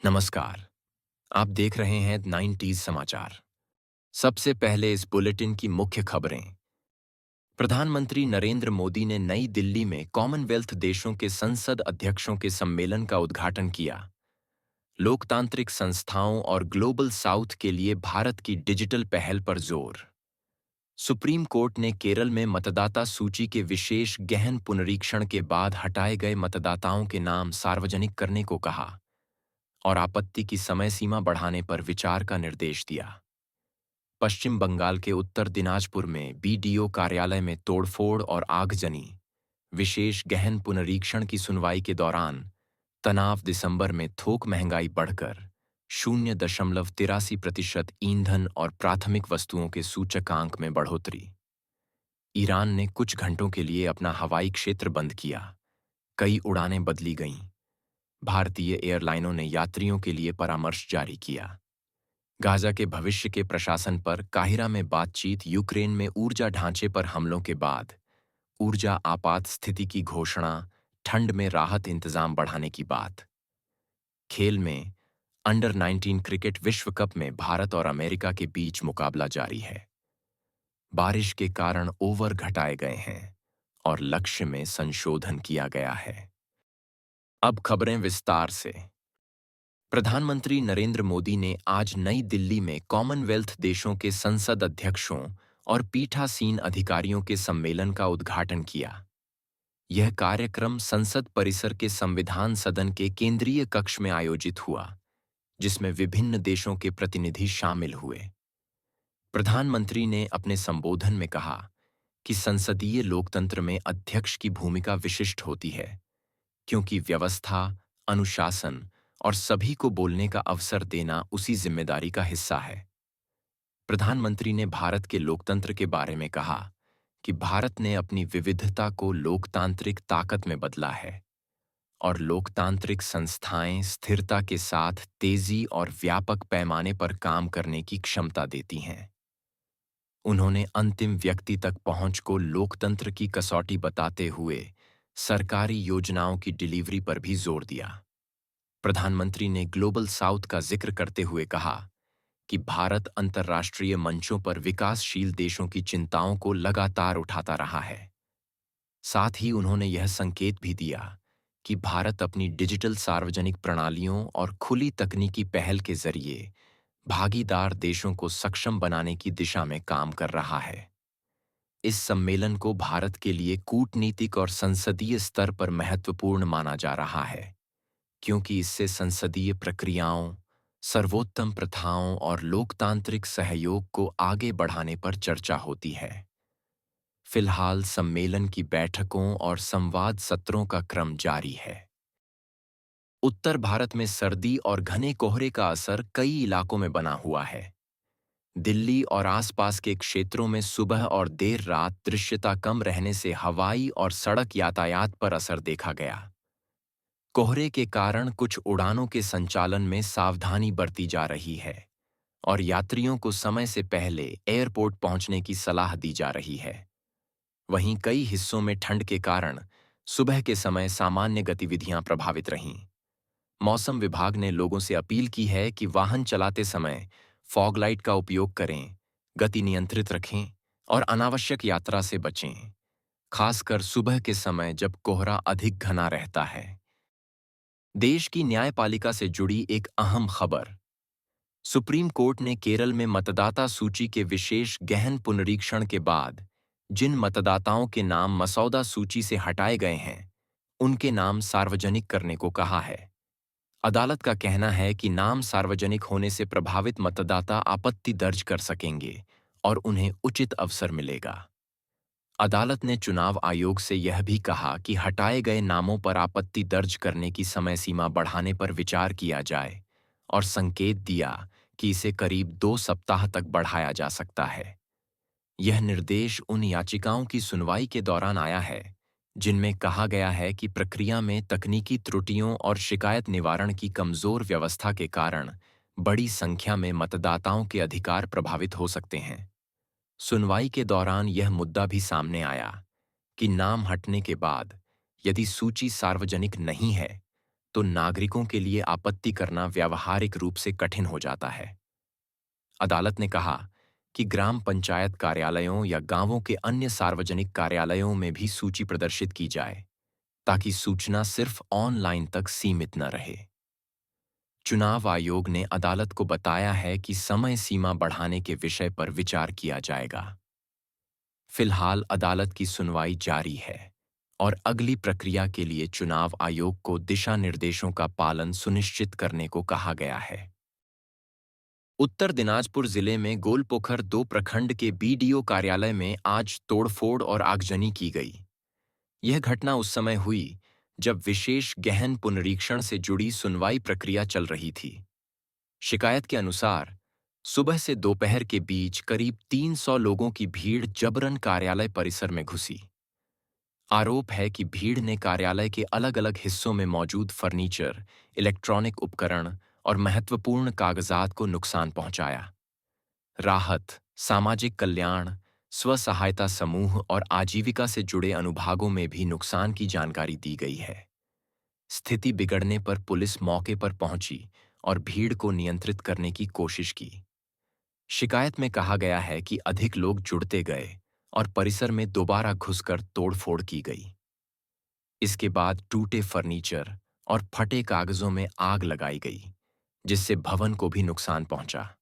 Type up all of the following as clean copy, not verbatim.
नमस्कार। आप देख रहे हैं 90s समाचार। सबसे पहले इस बुलेटिन की मुख्य खबरें। प्रधानमंत्री नरेंद्र मोदी ने नई दिल्ली में कॉमनवेल्थ देशों के संसद अध्यक्षों के सम्मेलन का उद्घाटन किया। लोकतांत्रिक संस्थाओं और ग्लोबल साउथ के लिए भारत की डिजिटल पहल पर जोर। सुप्रीम कोर्ट ने केरल में मतदाता सूची के विशेष गहन पुनरीक्षण के बाद हटाए गए मतदाताओं के नाम सार्वजनिक करने को कहा और आपत्ति की समय सीमा बढ़ाने पर विचार का निर्देश दिया। पश्चिम बंगाल के उत्तर दिनाजपुर में बीडीओ कार्यालय में तोड़फोड़ और आगजनी। विशेष गहन पुनरीक्षण की सुनवाई के दौरान तनाव। दिसंबर में थोक महंगाई बढ़कर 0.83% ईंधन और प्राथमिक वस्तुओं के सूचकांक में बढ़ोतरी। ईरान ने कुछ घंटों के लिए अपना हवाई क्षेत्र बंद किया। कई उड़ानें बदली गईं। भारतीय एयरलाइनों ने यात्रियों के लिए परामर्श जारी किया। गाजा के भविष्य के प्रशासन पर काहिरा में बातचीत। यूक्रेन में ऊर्जा ढांचे पर हमलों के बाद ऊर्जा आपात स्थिति की घोषणा। ठंड में राहत इंतजाम बढ़ाने की बात। खेल में अंडर 19 क्रिकेट विश्व कप में भारत और अमेरिका के बीच मुकाबला जारी है। बारिश के कारण ओवर घटाए गए हैं और लक्ष्य में संशोधन किया गया है। अब खबरें विस्तार से। प्रधानमंत्री नरेंद्र मोदी ने आज नई दिल्ली में कॉमनवेल्थ देशों के संसद अध्यक्षों और पीठासीन अधिकारियों के सम्मेलन का उद्घाटन किया। यह कार्यक्रम संसद परिसर के संविधान सदन के केंद्रीय कक्ष में आयोजित हुआ, जिसमें विभिन्न देशों के प्रतिनिधि शामिल हुए। प्रधानमंत्री ने अपने संबोधन में कहा कि संसदीय लोकतंत्र में अध्यक्ष की भूमिका विशिष्ट होती है, क्योंकि व्यवस्था, अनुशासन और सभी को बोलने का अवसर देना उसी जिम्मेदारी का हिस्सा है। प्रधानमंत्री ने भारत के लोकतंत्र के बारे में कहा कि भारत ने अपनी विविधता को लोकतांत्रिक ताकत में बदला है और लोकतांत्रिक संस्थाएं स्थिरता के साथ तेजी और व्यापक पैमाने पर काम करने की क्षमता देती हैं। उन्होंने अंतिम व्यक्ति तक पहुंच को लोकतंत्र की कसौटी बताते हुए सरकारी योजनाओं की डिलीवरी पर भी जोर दिया। प्रधानमंत्री ने ग्लोबल साउथ का जिक्र करते हुए कहा कि भारत अंतर्राष्ट्रीय मंचों पर विकासशील देशों की चिंताओं को लगातार उठाता रहा है। साथ ही उन्होंने यह संकेत भी दिया कि भारत अपनी डिजिटल सार्वजनिक प्रणालियों और खुली तकनीकी पहल के जरिए भागीदार देशों को सक्षम बनाने की दिशा में काम कर रहा है। इस सम्मेलन को भारत के लिए कूटनीतिक और संसदीय स्तर पर महत्वपूर्ण माना जा रहा है, क्योंकि इससे संसदीय प्रक्रियाओं, सर्वोत्तम प्रथाओं और लोकतांत्रिक सहयोग को आगे बढ़ाने पर चर्चा होती है। फिलहाल सम्मेलन की बैठकों और संवाद सत्रों का क्रम जारी है। उत्तर भारत में सर्दी और घने कोहरे का असर कई इलाकों में बना हुआ है। दिल्ली और आसपास के क्षेत्रों में सुबह और देर रात दृश्यता कम रहने से हवाई और सड़क यातायात पर असर देखा गया। कोहरे के कारण कुछ उड़ानों के संचालन में सावधानी बरती जा रही है और यात्रियों को समय से पहले एयरपोर्ट पहुंचने की सलाह दी जा रही है। वहीं कई हिस्सों में ठंड के कारण सुबह के समय सामान्य गतिविधियां प्रभावित रहीं। मौसम विभाग ने लोगों से अपील की है कि वाहन चलाते समय फॉग लाइट का उपयोग करें, गति नियंत्रित रखें और अनावश्यक यात्रा से बचें, खासकर सुबह के समय जब कोहरा अधिक घना रहता है। देश की न्यायपालिका से जुड़ी एक अहम खबर। सुप्रीम कोर्ट ने केरल में मतदाता सूची के विशेष गहन पुनरीक्षण के बाद जिन मतदाताओं के नाम मसौदा सूची से हटाए गए हैं, उनके नाम सार्वजनिक करने को कहा है। अदालत का कहना है कि नाम सार्वजनिक होने से प्रभावित मतदाता आपत्ति दर्ज कर सकेंगे और उन्हें उचित अवसर मिलेगा। अदालत ने चुनाव आयोग से यह भी कहा कि हटाए गए नामों पर आपत्ति दर्ज करने की समय सीमा बढ़ाने पर विचार किया जाए और संकेत दिया कि इसे करीब 2 सप्ताह तक बढ़ाया जा सकता है। यह निर्देश उन याचिकाओं की सुनवाई के दौरान आया है जिनमें कहा गया है कि प्रक्रिया में तकनीकी त्रुटियों और शिकायत निवारण की कमजोर व्यवस्था के कारण बड़ी संख्या में मतदाताओं के अधिकार प्रभावित हो सकते हैं। सुनवाई के दौरान यह मुद्दा भी सामने आया कि नाम हटने के बाद यदि सूची सार्वजनिक नहीं है, तो नागरिकों के लिए आपत्ति करना व्यावहारिक रूप से कठिन हो जाता है। अदालत ने कहा कि ग्राम पंचायत कार्यालयों या गांवों के अन्य सार्वजनिक कार्यालयों में भी सूची प्रदर्शित की जाए, ताकि सूचना सिर्फ ऑनलाइन तक सीमित न रहे। चुनाव आयोग ने अदालत को बताया है कि समय सीमा बढ़ाने के विषय पर विचार किया जाएगा। फिलहाल अदालत की सुनवाई जारी है और अगली प्रक्रिया के लिए चुनाव आयोग को दिशा निर्देशों का पालन सुनिश्चित करने को कहा गया है। उत्तर दिनाजपुर जिले में गोलपोखर 2 प्रखंड के बीडीओ कार्यालय में आज तोड़फोड़ और आगजनी की गई। यह घटना उस समय हुई जब विशेष गहन पुनरीक्षण से जुड़ी सुनवाई प्रक्रिया चल रही थी। शिकायत के अनुसार सुबह से दोपहर के बीच करीब 300 लोगों की भीड़ जबरन कार्यालय परिसर में घुसी। आरोप है कि भीड़ ने कार्यालय के अलग-अलग हिस्सों में मौजूद फर्नीचर, इलेक्ट्रॉनिक उपकरण और महत्वपूर्ण कागजात को नुकसान पहुंचाया। राहत, सामाजिक कल्याण, स्व सहायता समूह और आजीविका से जुड़े अनुभागों में भी नुकसान की जानकारी दी गई है। स्थिति बिगड़ने पर पुलिस मौके पर पहुंची और भीड़ को नियंत्रित करने की कोशिश की। शिकायत में कहा गया है कि अधिक लोग जुड़ते गए और परिसर में दोबारा घुसकर तोड़फोड़ की गई। इसके बाद टूटे फर्नीचर और फटे कागजों में आग लगाई गई, जिससे भवन को भी नुकसान पहुंचा।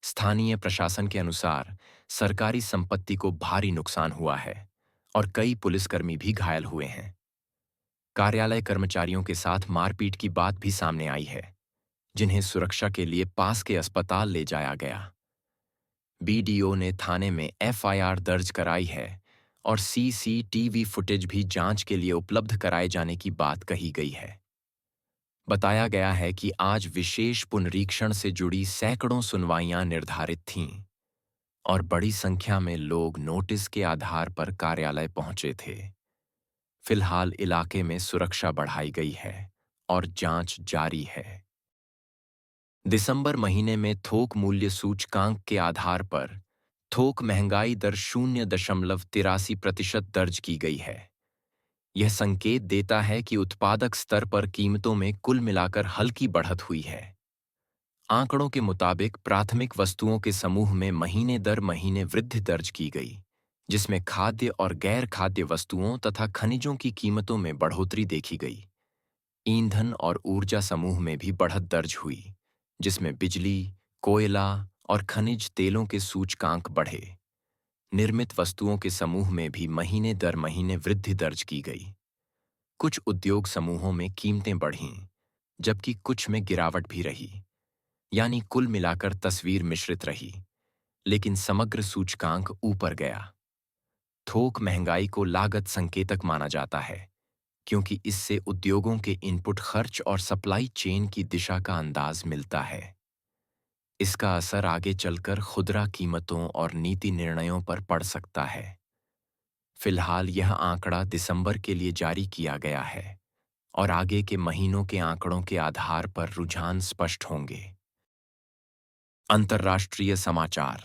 स्थानीय प्रशासन के अनुसार सरकारी संपत्ति को भारी नुकसान हुआ है और कई पुलिसकर्मी भी घायल हुए हैं। कार्यालय कर्मचारियों के साथ मारपीट की बात भी सामने आई है, जिन्हें सुरक्षा के लिए पास के अस्पताल ले जाया गया। बीडीओ ने थाने में एफआईआर दर्ज कराई है और सीसीटीवी फुटेज भी जांच के लिए उपलब्ध कराए जाने की बात कही गई है। बताया गया है कि आज विशेष पुनरीक्षण से जुड़ी सैकड़ों सुनवाइयां निर्धारित थीं और बड़ी संख्या में लोग नोटिस के आधार पर कार्यालय पहुंचे थे। फिलहाल इलाके में सुरक्षा बढ़ाई गई है और जांच जारी है। दिसंबर महीने में थोक मूल्य सूचकांक के आधार पर थोक महंगाई दर 0.83% दर्ज की गई है। यह संकेत देता है कि उत्पादक स्तर पर कीमतों में कुल मिलाकर हल्की बढ़त हुई है। आंकड़ों के मुताबिक प्राथमिक वस्तुओं के समूह में महीने दर महीने वृद्धि दर्ज की गई, जिसमें खाद्य और गैर खाद्य वस्तुओं तथा खनिजों की कीमतों में बढ़ोतरी देखी गई। ईंधन और ऊर्जा समूह में भी बढ़त दर्ज हुई, जिसमें बिजली, कोयला और खनिज तेलों के सूचकांक बढ़े। निर्मित वस्तुओं के समूह में भी महीने दर महीने वृद्धि दर्ज की गई। कुछ उद्योग समूहों में कीमतें बढ़ीं, जबकि कुछ में गिरावट भी रही। यानी कुल मिलाकर तस्वीर मिश्रित रही, लेकिन समग्र सूचकांक ऊपर गया। थोक महंगाई को लागत संकेतक माना जाता है, क्योंकि इससे उद्योगों के इनपुट खर्च और सप्लाई चेन की दिशा का अंदाज मिलता है। इसका असर आगे चलकर खुदरा कीमतों और नीति निर्णयों पर पड़ सकता है। फिलहाल यह आंकड़ा दिसंबर के लिए जारी किया गया है और आगे के महीनों के आंकड़ों के आधार पर रुझान स्पष्ट होंगे। अंतर्राष्ट्रीय समाचार।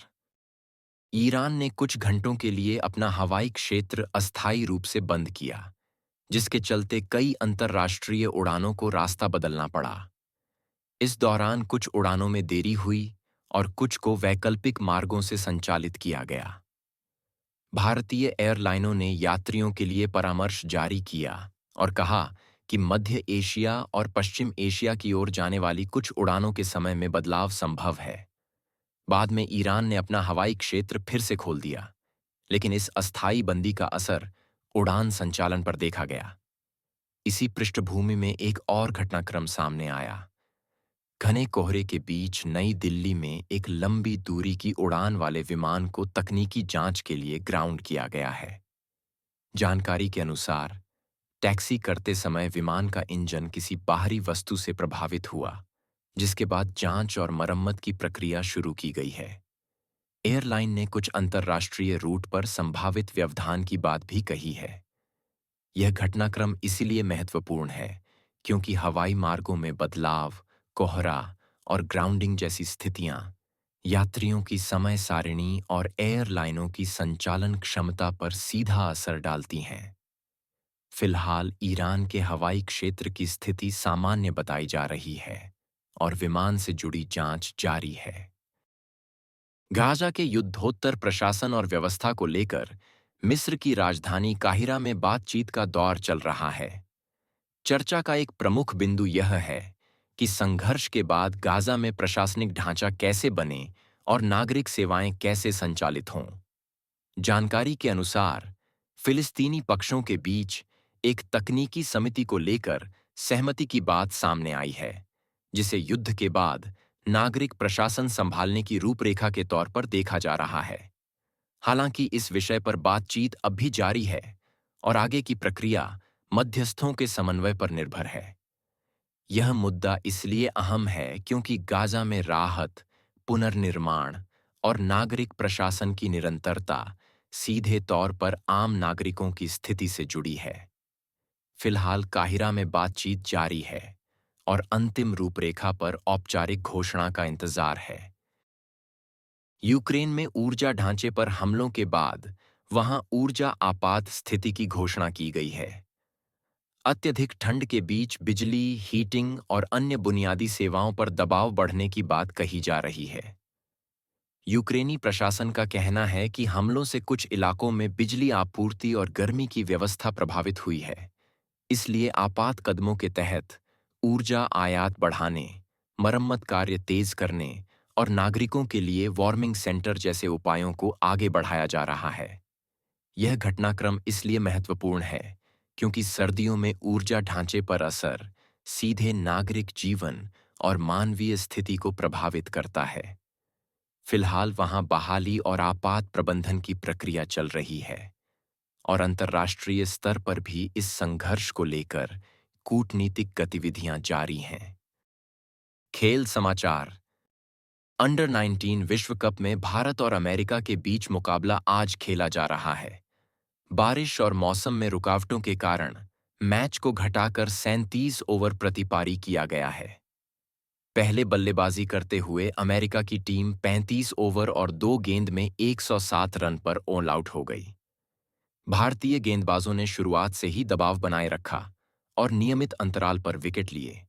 ईरान ने कुछ घंटों के लिए अपना हवाई क्षेत्र अस्थायी रूप से बंद किया, जिसके चलते कई अंतर्राष्ट्रीय उड़ानों को रास्ता बदलना पड़ा। इस दौरान कुछ उड़ानों में देरी हुई और कुछ को वैकल्पिक मार्गों से संचालित किया गया। भारतीय एयरलाइनों ने यात्रियों के लिए परामर्श जारी किया और कहा कि मध्य एशिया और पश्चिम एशिया की ओर जाने वाली कुछ उड़ानों के समय में बदलाव संभव है। बाद में ईरान ने अपना हवाई क्षेत्र फिर से खोल दिया, लेकिन इस अस्थायी बंदी का असर उड़ान संचालन पर देखा गया। इसी पृष्ठभूमि में एक और घटनाक्रम सामने आया। घने कोहरे के बीच नई दिल्ली में एक लंबी दूरी की उड़ान वाले विमान को तकनीकी जांच के लिए ग्राउंड किया गया है। जानकारी के अनुसार टैक्सी करते समय विमान का इंजन किसी बाहरी वस्तु से प्रभावित हुआ, जिसके बाद जांच और मरम्मत की प्रक्रिया शुरू की गई है। एयरलाइन ने कुछ अंतर्राष्ट्रीय रूट पर संभावित व्यवधान की बात भी कही है। यह घटनाक्रम इसलिए महत्वपूर्ण है क्योंकि हवाई मार्गों में बदलाव, कोहरा और ग्राउंडिंग जैसी स्थितियां यात्रियों की समय सारिणी और एयरलाइनों की संचालन क्षमता पर सीधा असर डालती हैं। फिलहाल ईरान के हवाई क्षेत्र की स्थिति सामान्य बताई जा रही है और विमान से जुड़ी जांच जारी है। गाजा के युद्धोत्तर प्रशासन और व्यवस्था को लेकर मिस्र की राजधानी काहिरा में बातचीत का दौर चल रहा है। चर्चा का एक प्रमुख बिंदु यह है कि संघर्ष के बाद गाजा में प्रशासनिक ढांचा कैसे बने और नागरिक सेवाएं कैसे संचालित हों। जानकारी के अनुसार फिलिस्तीनी पक्षों के बीच एक तकनीकी समिति को लेकर सहमति की बात सामने आई है, जिसे युद्ध के बाद नागरिक प्रशासन संभालने की रूपरेखा के तौर पर देखा जा रहा है। हालांकि इस विषय पर बातचीत अब भी जारी है और आगे की प्रक्रिया मध्यस्थों के समन्वय पर निर्भर है। यह मुद्दा इसलिए अहम है क्योंकि गाजा में राहत, पुनर्निर्माण और नागरिक प्रशासन की निरंतरता सीधे तौर पर आम नागरिकों की स्थिति से जुड़ी है। फिलहाल काहिरा में बातचीत जारी है और अंतिम रूपरेखा पर औपचारिक घोषणा का इंतजार है। यूक्रेन में ऊर्जा ढांचे पर हमलों के बाद वहां ऊर्जा आपात स्थिति की घोषणा की गई है। अत्यधिक ठंड के बीच बिजली, हीटिंग और अन्य बुनियादी सेवाओं पर दबाव बढ़ने की बात कही जा रही है। यूक्रेनी प्रशासन का कहना है कि हमलों से कुछ इलाकों में बिजली आपूर्ति और गर्मी की व्यवस्था प्रभावित हुई है। इसलिए आपात कदमों के तहत ऊर्जा आयात बढ़ाने, मरम्मत कार्य तेज करने और नागरिकों के लिए वार्मिंग सेंटर जैसे उपायों को आगे बढ़ाया जा रहा है। यह घटनाक्रम इसलिए महत्वपूर्ण है क्योंकि सर्दियों में ऊर्जा ढांचे पर असर सीधे नागरिक जीवन और मानवीय स्थिति को प्रभावित करता है। फिलहाल वहां बहाली और आपात प्रबंधन की प्रक्रिया चल रही है और अंतर्राष्ट्रीय स्तर पर भी इस संघर्ष को लेकर कूटनीतिक गतिविधियां जारी हैं। खेल समाचार। अंडर 19 विश्व कप में भारत और अमेरिका के बीच मुकाबला आज खेला जा रहा है। बारिश और मौसम में रुकावटों के कारण मैच को घटाकर 37 ओवर प्रति पारी किया गया है। पहले बल्लेबाजी करते हुए अमेरिका की टीम 35 ओवर और 2 गेंद में 107 रन पर ऑल आउट हो गई। भारतीय गेंदबाजों ने शुरुआत से ही दबाव बनाए रखा और नियमित अंतराल पर विकेट लिए।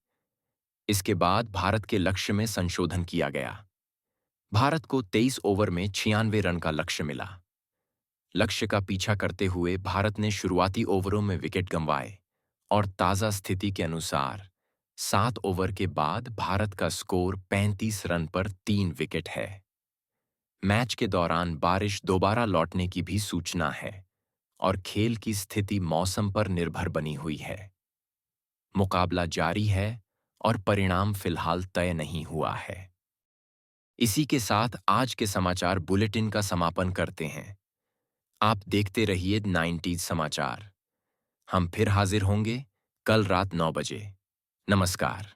इसके बाद भारत के लक्ष्य में संशोधन किया गया। भारत को 23 ओवर में 96 रन का लक्ष्य मिला। लक्ष्य का पीछा करते हुए भारत ने शुरुआती ओवरों में विकेट गंवाए और ताज़ा स्थिति के अनुसार 7 ओवर के बाद भारत का स्कोर 35 रन पर 3 विकेट है। मैच के दौरान बारिश दोबारा लौटने की भी सूचना है और खेल की स्थिति मौसम पर निर्भर बनी हुई है। मुकाबला जारी है और परिणाम फिलहाल तय नहीं हुआ है। इसी के साथ आज के समाचार बुलेटिन का समापन करते हैं। आप देखते रहिए 90s समाचार। हम फिर हाजिर होंगे कल रात 9 बजे। नमस्कार।